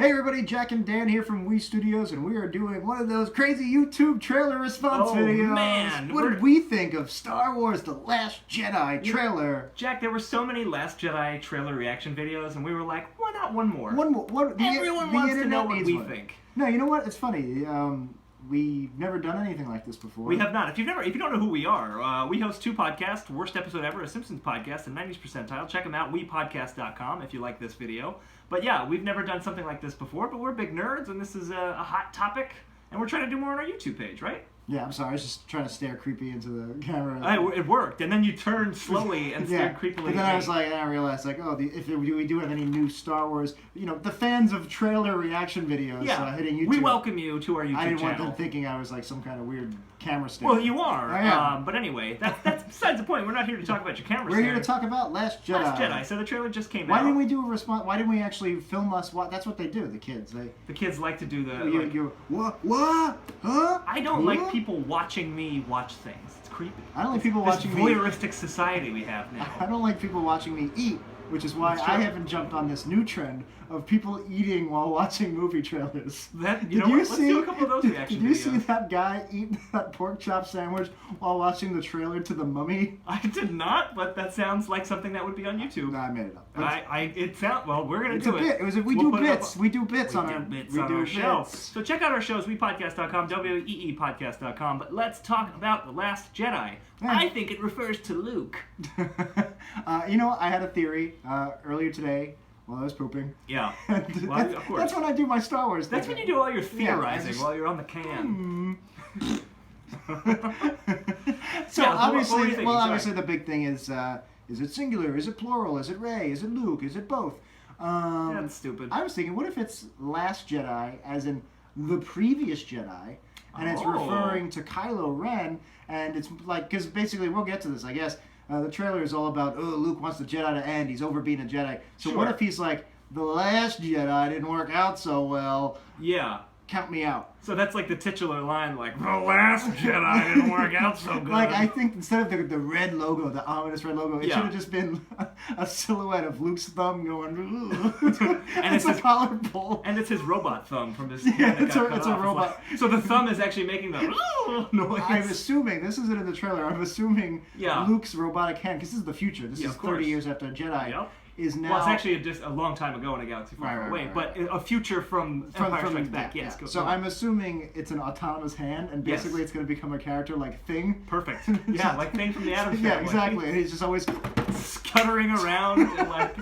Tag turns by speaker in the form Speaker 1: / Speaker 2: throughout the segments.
Speaker 1: Hey everybody, Jack and Dan here from Wii Studios, and we are doing one of those crazy YouTube trailer response videos.
Speaker 2: Man,
Speaker 1: what did we think of Star Wars The Last Jedi trailer?
Speaker 2: Jack, there were so many Last Jedi trailer reaction videos, and we were like, why not one more?
Speaker 1: One more.
Speaker 2: Everyone wants to know what we think.
Speaker 1: No, you know what? It's funny. We've never done anything like this before.
Speaker 2: We have not. If you don't know who we are, we host two podcasts: Worst Episode Ever, a Simpsons podcast, and 90s Percentile. Check them out, WePodcast.com, if you like this video. But yeah, we've never done something like this before, but we're big nerds, and this is a hot topic, and we're trying to do more on our YouTube page, right?
Speaker 1: Yeah, I'm sorry. I was just trying to stare creepy into the camera.
Speaker 2: It worked, and then you turned slowly and stared creepily.
Speaker 1: But then I realized, like, oh, we do have any new Star Wars, the fans of trailer reaction videos hitting YouTube.
Speaker 2: We welcome you to our YouTube channel.
Speaker 1: I didn't want them thinking I was like some kind of weird camera stick.
Speaker 2: Well, you are.
Speaker 1: I am.
Speaker 2: But anyway, that's besides the point. We're not here to talk about your camera.
Speaker 1: We're here to talk about Last Jedi.
Speaker 2: Last Jedi. So the trailer just came out.
Speaker 1: Why didn't we do a response? Why didn't we actually film us? That's what they do. The kids.
Speaker 2: The kids like to do the.
Speaker 1: What? Huh?
Speaker 2: I don't like people watching me watch things. It's creepy.
Speaker 1: I don't like people watching me.
Speaker 2: Voyeuristic society we have now.
Speaker 1: I don't like people watching me eat, which is why I haven't jumped on this new trend of people eating while watching movie trailers.
Speaker 2: Let's do a couple of those reaction videos.
Speaker 1: Did you see that guy eat that pork chop sandwich while watching the trailer to The Mummy?
Speaker 2: I did not, but that sounds like something that would be on YouTube.
Speaker 1: No, I made it up.
Speaker 2: We're gonna do it.
Speaker 1: We do bits. We do bits on our
Speaker 2: show. So check out our shows, WePodcast.com, WEEPodcast.com. But let's talk about The Last Jedi.
Speaker 1: Yeah.
Speaker 2: I think it refers to Luke.
Speaker 1: I had a theory earlier today while I was pooping.
Speaker 2: Yeah.
Speaker 1: Of course. That's when I do my Star Wars thing.
Speaker 2: That's when you do all your theorizing while you're on the can.
Speaker 1: So obviously the big thing is it singular? Is it plural? Is it Rey? Is it Luke? Is it both?
Speaker 2: That's stupid.
Speaker 1: I was thinking, what if it's Last Jedi, as in the previous Jedi, and it's referring to Kylo Ren, and it's like, because basically we'll get to this, I guess. The trailer is all about, Luke wants the Jedi to end. He's over being a Jedi. So what if he's like, the Last Jedi didn't work out so well.
Speaker 2: Yeah.
Speaker 1: Count me out.
Speaker 2: So that's like the titular line, like, the Last Jedi didn't work out so good.
Speaker 1: Like, I think instead of the red logo, the ominous red logo, it should have just been a silhouette of Luke's thumb going, and it's a collar pull.
Speaker 2: And it's his robot thumb from his
Speaker 1: it's a robot.
Speaker 2: So the thumb is actually making the noise.
Speaker 1: I'm assuming, this isn't in the trailer, I'm assuming Luke's robotic hand, because this is the future, this is 30 years after Jedi. Is now...
Speaker 2: Well, it's actually just a long time ago in a galaxy far away, but a future from Empire Strikes Back. Yes.
Speaker 1: So I'm assuming it's an autonomous hand, and basically it's going to become a character like Thing.
Speaker 2: Perfect. Yeah, like Thing from the Addams Family.
Speaker 1: Yeah, exactly. And he's just always
Speaker 2: scuttering around and like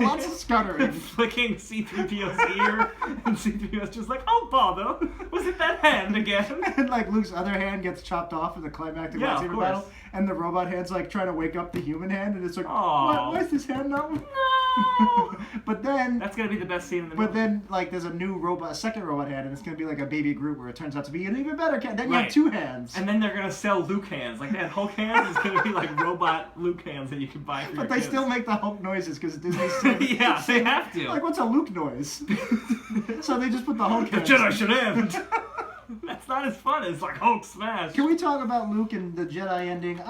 Speaker 1: lots of scuttering,
Speaker 2: flicking C-3PO's ear, and C-3PO's just like, "Oh bother, was it that hand again?"
Speaker 1: And like Luke's other hand gets chopped off in the climactic lightsaber battle, and the robot hand's like trying to wake up the human hand, and it's like, why is this hand not?
Speaker 2: No.
Speaker 1: But then
Speaker 2: that's gonna be the best scene in the movie.
Speaker 1: But then, like, there's a second robot hand, and it's gonna be like a baby Groot, where it turns out to be an even better hand. Then you have two hands.
Speaker 2: And then they're gonna sell Luke hands. Like, that Hulk hands is gonna be like robot Luke hands that you can buy for your
Speaker 1: kids. But they still make the Hulk noises because Disney's still...
Speaker 2: Yeah, they have to.
Speaker 1: Like, what's a Luke noise? So they just put the Hulk hands.
Speaker 2: The Jedi should end. That's not as fun as like Hulk smash.
Speaker 1: Can we talk about Luke and the Jedi ending?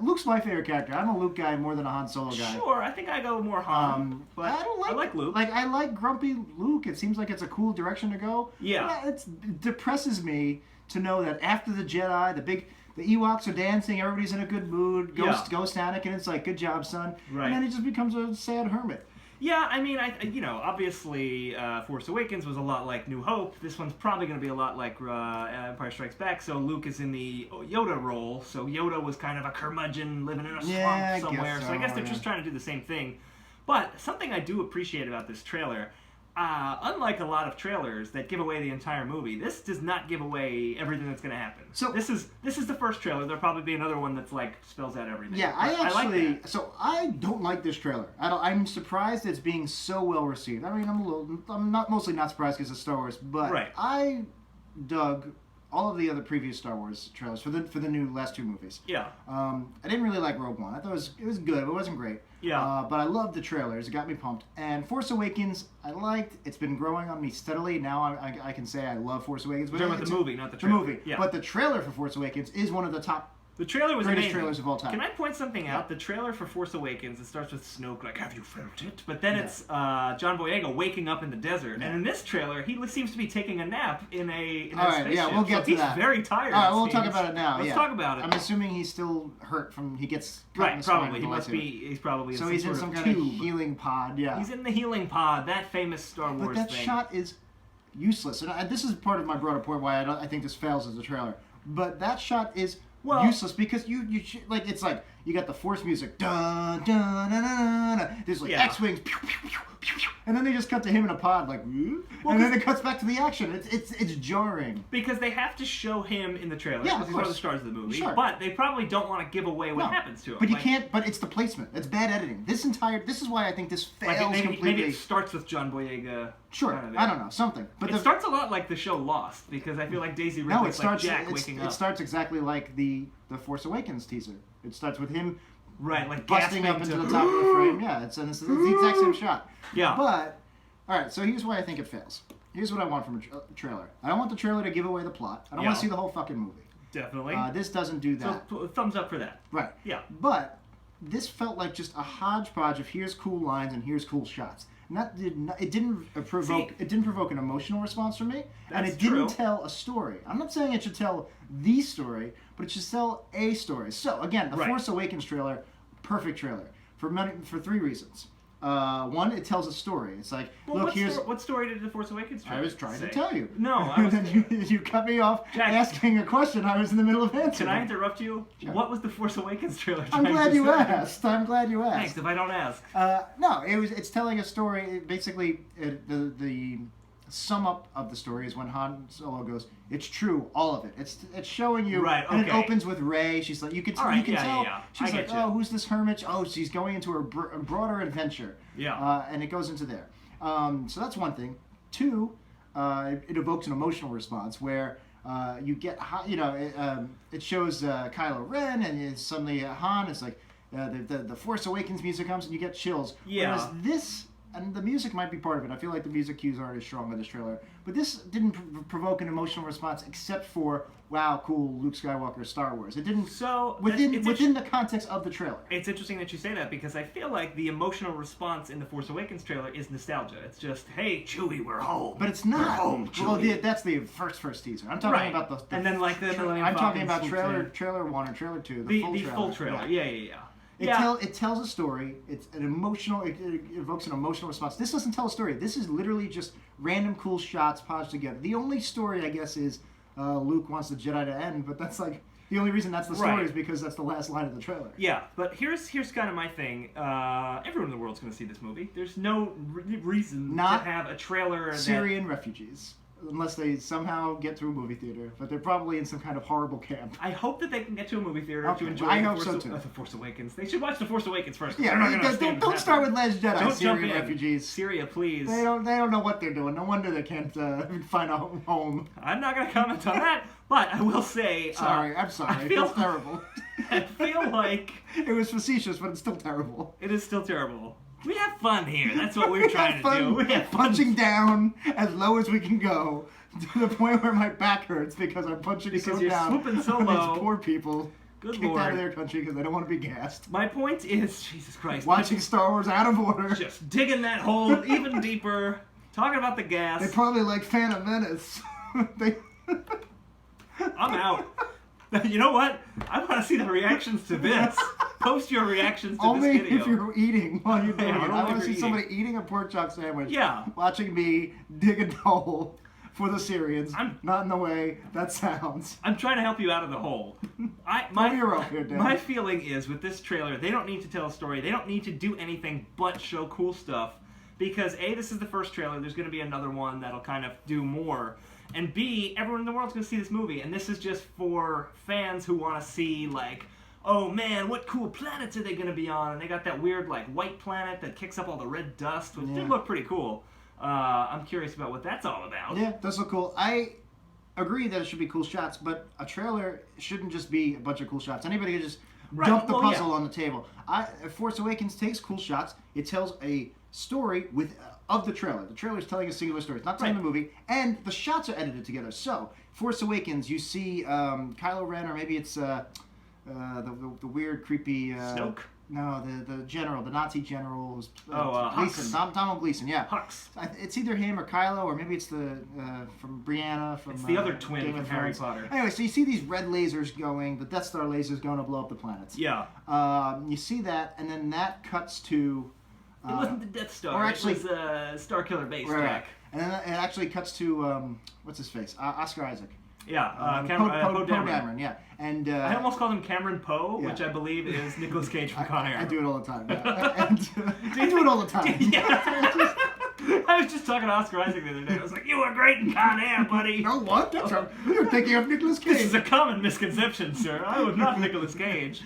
Speaker 1: Luke's my favorite character. I'm a Luke guy more than a Han Solo guy.
Speaker 2: Sure, I think I go more Han.
Speaker 1: But I like Luke. Like, I like grumpy Luke. It seems like it's a cool direction to go.
Speaker 2: Yeah.
Speaker 1: It depresses me to know that after the Jedi, the Ewoks are dancing, everybody's in a good mood. Ghost Anakin, it's like, good job, son.
Speaker 2: Right.
Speaker 1: And then he just becomes a sad hermit.
Speaker 2: Yeah, I mean, obviously, Force Awakens was a lot like New Hope. This one's probably going to be a lot like Empire Strikes Back. So Luke is in the Yoda role. So Yoda was kind of a curmudgeon living in a swamp somewhere. So I guess they're just trying to do the same thing. But something I do appreciate about this trailer, unlike a lot of trailers that give away the entire movie, this does not give away everything that's going to happen. So this is the first trailer. There'll probably be another one that's like spells out everything.
Speaker 1: Yeah, I don't like this trailer. I'm surprised it's being so well received. I mean, I'm mostly not surprised because it's Star Wars, but I dug all of the other previous Star Wars trailers for the new last two movies.
Speaker 2: Yeah.
Speaker 1: I didn't really like Rogue One. I thought it was good, but it wasn't great.
Speaker 2: Yeah.
Speaker 1: But I loved the trailers. It got me pumped. And Force Awakens, I liked. It's been growing on me steadily. Now I can say I love Force Awakens.
Speaker 2: But you're talking about the movie, not the trailer.
Speaker 1: The movie. Yeah. But the trailer for Force Awakens is one of the top
Speaker 2: The trailer was
Speaker 1: greatest
Speaker 2: amazing.
Speaker 1: trailers of all time.
Speaker 2: Can I point something out? The trailer for Force Awakens, it starts with Snoke, like, have you felt it? But then it's John Boyega waking up in the desert. And in this trailer, he seems to be taking a nap in a spaceship.
Speaker 1: Yeah, we'll get to that.
Speaker 2: He's very tired.
Speaker 1: All right, we'll talk about it now.
Speaker 2: Let's talk about it.
Speaker 1: I'm assuming he's still hurt from he gets cut in the
Speaker 2: probably.
Speaker 1: spine with the lightsaber.
Speaker 2: He's probably
Speaker 1: So
Speaker 2: in
Speaker 1: he's in some kind of
Speaker 2: tube.
Speaker 1: healing pod. Yeah.
Speaker 2: He's in the healing pod. That famous Star Wars
Speaker 1: But that
Speaker 2: thing.
Speaker 1: shot is useless, and this is part of my broader point why I think this fails as a trailer. But that shot is useless because like it's like you got the Force music, dun dun dun dun, dun. There's like X-wings, pew, pew, pew, pew, pew, and then they just cut to him in a pod, like, and then it cuts back to the action. It's jarring
Speaker 2: because they have to show him in the trailer.
Speaker 1: Yeah,
Speaker 2: because he's one of the stars of the movie.
Speaker 1: Sure.
Speaker 2: But they probably don't want to give away what happens to him.
Speaker 1: But you can't. But it's the placement. It's bad editing. This is why I think this fails completely.
Speaker 2: Maybe it starts with John Boyega.
Speaker 1: Sure,
Speaker 2: kind of
Speaker 1: I don't know, something. But
Speaker 2: it starts a lot like the show Lost, because I feel like Daisy Ridley's like Jack waking up.
Speaker 1: It starts exactly like the Force Awakens teaser. It starts with him
Speaker 2: like
Speaker 1: busting up into the top of the frame. Yeah, it's the exact same shot.
Speaker 2: Yeah.
Speaker 1: But, alright, so here's why I think it fails. Here's what I want from a trailer. I don't want the trailer to give away the plot. I don't want to see the whole fucking movie.
Speaker 2: Definitely.
Speaker 1: This doesn't do that.
Speaker 2: So, thumbs up for that.
Speaker 1: Right.
Speaker 2: Yeah.
Speaker 1: But, this felt like just a hodgepodge of here's cool lines and here's cool shots. It didn't provoke an emotional response from me, and it didn't tell a story. I'm not saying it should tell the story, but it should tell a story. So again, the Force Awakens trailer, perfect trailer for three reasons. One, it tells a story. It's like, look,
Speaker 2: what story did the Force Awakens trailer
Speaker 1: I was trying to tell you.
Speaker 2: No, I was.
Speaker 1: you cut me off
Speaker 2: Jack,
Speaker 1: asking a question. I was in the middle of answering.
Speaker 2: Can I interrupt you?
Speaker 1: Sure.
Speaker 2: What was the Force Awakens trailer?
Speaker 1: I'm glad you asked.
Speaker 2: Thanks. If I don't ask.
Speaker 1: No, it's telling a story. Basically, the sum up of the story is when Han Solo goes, "It's true, all of it." It's showing you, and it opens with Rey. She's like, you can tell. She's like, oh, who's this hermit? Oh, she's going into her broader adventure.
Speaker 2: Yeah.
Speaker 1: And it goes into there. So that's one thing. Two, it evokes an emotional response where you get, it shows Kylo Ren, and it's suddenly Han is like, the Force Awakens music comes, and you get chills.
Speaker 2: Yeah.
Speaker 1: Whereas this. And the music might be part of it. I feel like the music cues aren't as strong in this trailer. But this didn't provoke an emotional response except for, wow, cool, Luke Skywalker, Star Wars. It didn't, within the context of the trailer.
Speaker 2: It's interesting that you say that, because I feel like the emotional response in the Force Awakens trailer is nostalgia. It's just, hey, Chewie, we're home.
Speaker 1: But it's not.
Speaker 2: We're home, Chewie.
Speaker 1: Well, that's the first teaser. I'm talking about the
Speaker 2: and then like the Millennium
Speaker 1: I'm talking about
Speaker 2: Falcon
Speaker 1: trailer 1 or trailer 2,
Speaker 2: the full trailer. Yeah.
Speaker 1: It tells a story. It's an emotional. It evokes an emotional response. This doesn't tell a story. This is literally just random cool shots podged together. The only story, I guess, is Luke wants the Jedi to end. But that's like the only reason that's the story is because that's the last line of the trailer.
Speaker 2: Yeah, but here's kind of my thing. Everyone in the world's going to see this movie. There's no reason to have a trailer.
Speaker 1: Syrian refugees. Unless they somehow get to a movie theater, but they're probably in some kind of horrible camp.
Speaker 2: I hope that they can get to a movie theater to enjoy the Force Awakens. They should watch The Force Awakens first.
Speaker 1: Yeah, don't start with Last Jedi.
Speaker 2: Don't
Speaker 1: Syrian
Speaker 2: jump in.
Speaker 1: refugees.
Speaker 2: Syria, please.
Speaker 1: They don't know what they're doing. No wonder they can't find a home.
Speaker 2: I'm not going to comment on that, but I will say.
Speaker 1: I'm sorry. It's terrible.
Speaker 2: I feel like
Speaker 1: it was facetious, but it's still terrible.
Speaker 2: It is still terrible. We have fun here. That's what we're trying to do. We have
Speaker 1: punching down as low as we can go to the point where my back hurts because I'm punching so
Speaker 2: you're
Speaker 1: down.
Speaker 2: Swooping so low.
Speaker 1: These poor people
Speaker 2: kicked
Speaker 1: out of their country because they don't want to be gassed.
Speaker 2: My point is, Jesus Christ,
Speaker 1: watching Star Wars out of order.
Speaker 2: Just digging that hole even deeper. Talking about the gas.
Speaker 1: They probably like Phantom Menace.
Speaker 2: I'm out. You know what? I want to see the reactions to this. Post your reactions to
Speaker 1: only
Speaker 2: this video.
Speaker 1: If you're eating while you're doing it. I want to see
Speaker 2: eating.
Speaker 1: somebody eating a pork chop sandwich.
Speaker 2: Yeah.
Speaker 1: Watching me dig a hole for the Syrians. Not in the way that sounds.
Speaker 2: I'm trying to help you out of the hole. My feeling is, with this trailer, they don't need to tell a story. They don't need to do anything but show cool stuff. Because A, this is the first trailer. There's going to be another one that'll kind of do more. And B, everyone in the world's going to see this movie. And this is just for fans who want to see, like, oh man, what cool planets are they going to be on? And they got that weird, like, white planet that kicks up all the red dust, which did look pretty cool. I'm curious about what that's all about.
Speaker 1: Yeah, does look cool. I agree that it should be cool shots, but a trailer shouldn't just be a bunch of cool shots. Anybody can just dump the puzzle on the table. Force Awakens takes cool shots. It tells a story of the trailer. The trailer is telling a singular story. It's not telling the movie. And the shots are edited together. So, Force Awakens, you see Kylo Ren, or maybe it's the weird, creepy.
Speaker 2: Snoke?
Speaker 1: No, the general, the Nazi general was
Speaker 2: Hux.
Speaker 1: Gleason, Donald Gleason, yeah.
Speaker 2: Hux.
Speaker 1: It's either him or Kylo, or maybe it's the from Brianna from.
Speaker 2: It's the other twin
Speaker 1: Game
Speaker 2: from
Speaker 1: of
Speaker 2: Harry
Speaker 1: Thrones.
Speaker 2: Potter.
Speaker 1: Anyway, so you see these red lasers going, the Death Star lasers going to blow up the planets.
Speaker 2: Yeah.
Speaker 1: You see that, and then that cuts to.
Speaker 2: It wasn't the Death Star.
Speaker 1: or actually-
Speaker 2: it was Star Killer base,
Speaker 1: Right.
Speaker 2: Jack.
Speaker 1: And then it actually cuts to what's his face, Oscar Isaac.
Speaker 2: Yeah,
Speaker 1: Poe
Speaker 2: Dameron.
Speaker 1: Dameron, yeah. And
Speaker 2: I almost called him Cameron Poe,
Speaker 1: Yeah.
Speaker 2: which I believe is Nicolas Cage from Con Air.
Speaker 1: I do it all the time. Yeah. And, I do it all the time.
Speaker 2: Yeah. I was just talking to Oscar Isaac the other day. I was like, "You were great in Con Air, buddy."
Speaker 1: You know what? That's right. You're thinking of Nicolas Cage.
Speaker 2: This is a common misconception, sir. I was not Nicolas Cage.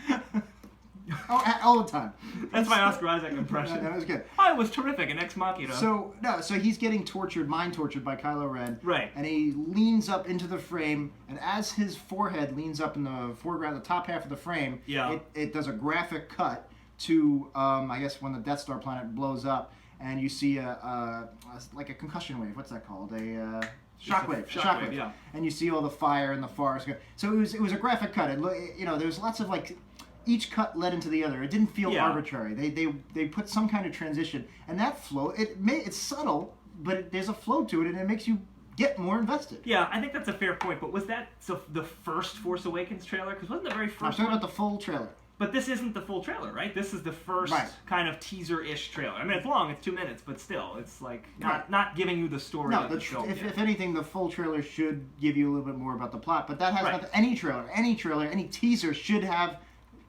Speaker 1: All the time.
Speaker 2: That's my Oscar Isaac impression.
Speaker 1: That was good.
Speaker 2: I was terrific in Ex Machina.
Speaker 1: So he's getting mind tortured by Kylo Ren.
Speaker 2: Right.
Speaker 1: And he leans up into the frame, and as his forehead leans up in the foreground, the top half of the frame,
Speaker 2: Yeah.
Speaker 1: it does a graphic cut to I guess when the Death Star planet blows up, and you see like a concussion wave. What's that called? A shockwave.
Speaker 2: Shockwave, yeah.
Speaker 1: And you see all the fire in the forest. So it was a graphic cut. There was lots of like. Each cut led into the other. It didn't feel arbitrary. They put some kind of transition, and that flow. It's subtle, but there's a flow to it, and it makes you get more invested.
Speaker 2: Yeah, I think that's a fair point. But was that the first Force Awakens trailer? Because wasn't the very
Speaker 1: I'm
Speaker 2: first
Speaker 1: talking
Speaker 2: one?
Speaker 1: about the full trailer.
Speaker 2: But this isn't the full trailer, right? This is the first
Speaker 1: Right.
Speaker 2: kind of teaser-ish trailer. I mean, it's long, it's 2 minutes, but still, it's like
Speaker 1: Right.
Speaker 2: not giving you the story
Speaker 1: No,
Speaker 2: of the film yet.
Speaker 1: if anything, the full trailer should give you a little bit more about the plot. But that has
Speaker 2: Right.
Speaker 1: nothing. Any trailer, any teaser should have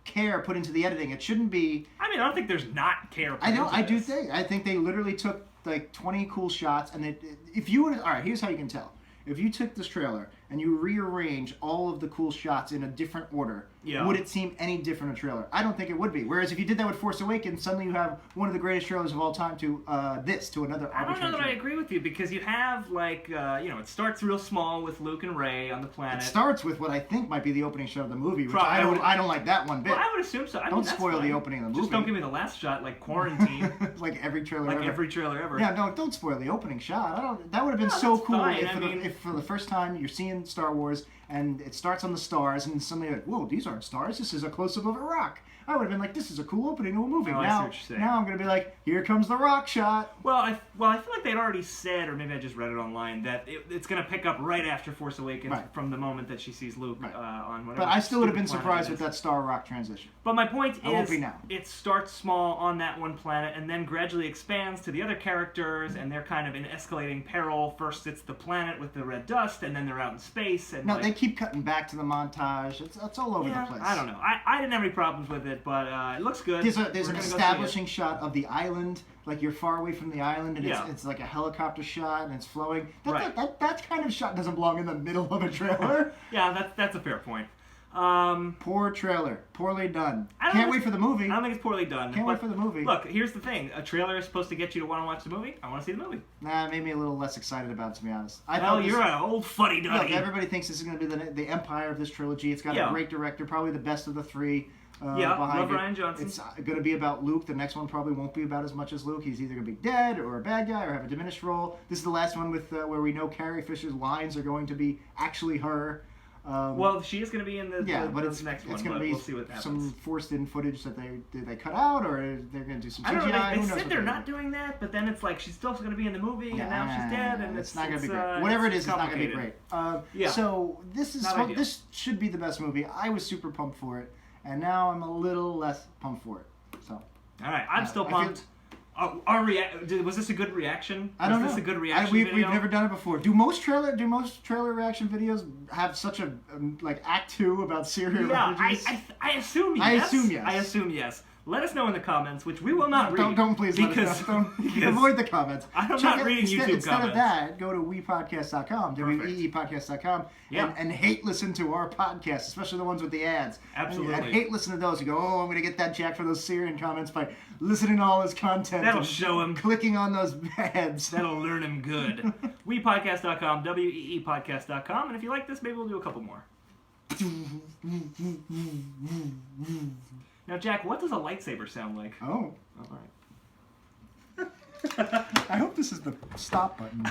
Speaker 1: care put into the editing. It shouldn't be.
Speaker 2: I mean, I don't think there's not care. put
Speaker 1: I know.
Speaker 2: into
Speaker 1: I do
Speaker 2: this.
Speaker 1: think. I think they literally took like 20 cool shots, and if you would, all right, here's how you can tell. If you took this trailer and you rearrange all of the cool shots in a different order,
Speaker 2: Yeah.
Speaker 1: would it seem any different a trailer? I don't think it would be. Whereas if you did that with Force Awakens, suddenly you have one of the greatest trailers of all time to another
Speaker 2: I don't know
Speaker 1: arbitrary
Speaker 2: that I
Speaker 1: trailer.
Speaker 2: agree with you because you have like it starts real small with Luke and Rey on the planet.
Speaker 1: It starts with what I think might be the opening shot of the movie, which
Speaker 2: Probably.
Speaker 1: I don't like that one bit.
Speaker 2: Well, I would assume so. I mean,
Speaker 1: Don't
Speaker 2: that's
Speaker 1: spoil the
Speaker 2: fine.
Speaker 1: opening of the movie.
Speaker 2: Just don't give me the last shot like quarantine,
Speaker 1: like every trailer
Speaker 2: like
Speaker 1: ever.
Speaker 2: every trailer ever.
Speaker 1: Yeah, no, don't spoil the opening shot. That would have been
Speaker 2: No,
Speaker 1: so
Speaker 2: that's
Speaker 1: cool
Speaker 2: fine.
Speaker 1: if for the first time you're seeing Star Wars and it starts on the stars and suddenly like, whoa, these aren't stars. This is a close up of a rock. I would have been like, this is a cool opening to a movie.
Speaker 2: Oh, I see
Speaker 1: now,
Speaker 2: what you're saying.
Speaker 1: now I'm gonna be like, here comes the rock shot.
Speaker 2: Well, I feel like they'd already said, or maybe I just read it online, that it's going to pick up right after Force Awakens
Speaker 1: Right.
Speaker 2: from the moment that she sees Luke
Speaker 1: Right.
Speaker 2: on whatever.
Speaker 1: But I still would have been
Speaker 2: stupid
Speaker 1: surprised
Speaker 2: planet
Speaker 1: with
Speaker 2: it is.
Speaker 1: that star rock transition.
Speaker 2: But my point
Speaker 1: I won't
Speaker 2: is,
Speaker 1: be now.
Speaker 2: it starts small on that one planet and then gradually expands to the other characters, and they're kind of in escalating peril. First, it's the planet with the red dust, and then they're out in space. And
Speaker 1: No,
Speaker 2: like,
Speaker 1: they keep cutting back to the montage. It's all over
Speaker 2: yeah,
Speaker 1: the place.
Speaker 2: I don't know. I didn't have any problems with it, but it looks good.
Speaker 1: There's
Speaker 2: We're
Speaker 1: an
Speaker 2: gonna go see it.
Speaker 1: establishing shot of the island, like you're far away from the island, and
Speaker 2: Yeah.
Speaker 1: it's like a helicopter shot, and it's flowing.
Speaker 2: Right.
Speaker 1: That kind of shot doesn't belong in the middle of a trailer.
Speaker 2: Yeah, that's a fair point.
Speaker 1: Poor trailer, poorly done.
Speaker 2: I don't
Speaker 1: Can't
Speaker 2: think
Speaker 1: wait for the movie.
Speaker 2: I don't think it's poorly done.
Speaker 1: Can't
Speaker 2: but
Speaker 1: wait for the movie.
Speaker 2: Look, here's the thing. A trailer is supposed to get you to want to watch the movie. I want to see the movie.
Speaker 1: Nah, it made me a little less excited about it, to be honest.
Speaker 2: Well, you're an old
Speaker 1: Look,
Speaker 2: fuddy-duddy.
Speaker 1: everybody thinks this is going to be the empire of this trilogy. It's got
Speaker 2: Yeah.
Speaker 1: a great director, probably the best of the three.
Speaker 2: Yeah,
Speaker 1: behind
Speaker 2: love
Speaker 1: it.
Speaker 2: Rian Johnson.
Speaker 1: It's going to be about Luke. The next one probably won't be about as much as Luke. He's either going to be dead or a bad guy or have a diminished role. This is the last one with where we know Carrie Fisher's lines are going to be actually her.
Speaker 2: Well, she is going to be in the next one,
Speaker 1: it's
Speaker 2: but
Speaker 1: going to be
Speaker 2: we'll see what happens.
Speaker 1: some forced-in footage that they cut out, or they're going to do some CGI.
Speaker 2: I don't know. They
Speaker 1: Who knows
Speaker 2: said
Speaker 1: what
Speaker 2: they're
Speaker 1: they're
Speaker 2: not
Speaker 1: doing.
Speaker 2: doing that, but then it's like she's still going to be in the movie, and now she's dead, and
Speaker 1: it's not going to be great.
Speaker 2: uh,
Speaker 1: Whatever it
Speaker 2: it's
Speaker 1: is, it's not going to be great.
Speaker 2: complicated. Yeah.
Speaker 1: So
Speaker 2: Not ideal.
Speaker 1: this should be the best movie. I was super pumped for it, and now I'm a little less pumped for it. So
Speaker 2: All right, I'm still
Speaker 1: I feel-
Speaker 2: pumped. Was this a good reaction?
Speaker 1: I don't know.
Speaker 2: Was this a good reaction
Speaker 1: we've
Speaker 2: video?
Speaker 1: never done it before. Do most trailer reaction videos have such a like Act 2 about Syrian
Speaker 2: Yeah,
Speaker 1: refugees?
Speaker 2: I assume yes.
Speaker 1: I assume yes.
Speaker 2: I assume yes. Let us know in the comments, which we will not read.
Speaker 1: Don't please let us know.
Speaker 2: because
Speaker 1: Avoid the comments.
Speaker 2: I'm
Speaker 1: Check
Speaker 2: not
Speaker 1: it-
Speaker 2: reading
Speaker 1: instead,
Speaker 2: YouTube
Speaker 1: instead
Speaker 2: comments.
Speaker 1: of that, go to weepodcast.com,
Speaker 2: Perfect.
Speaker 1: weepodcast.com,
Speaker 2: Yeah.
Speaker 1: and hate listen to our podcasts, especially the ones with the ads.
Speaker 2: Absolutely.
Speaker 1: And hate listen to those. You go, oh, I'm going to get that Jack for those Syrian comments by listening to all his content.
Speaker 2: That'll
Speaker 1: and
Speaker 2: show him.
Speaker 1: Clicking on those ads.
Speaker 2: That'll learn him good. Weepodcast.com, weepodcast.com, and if you like this, maybe we'll do a couple more. Now, Jack, what does a lightsaber sound like?
Speaker 1: Oh.
Speaker 2: Oh, all right.
Speaker 1: I hope this is the stop button.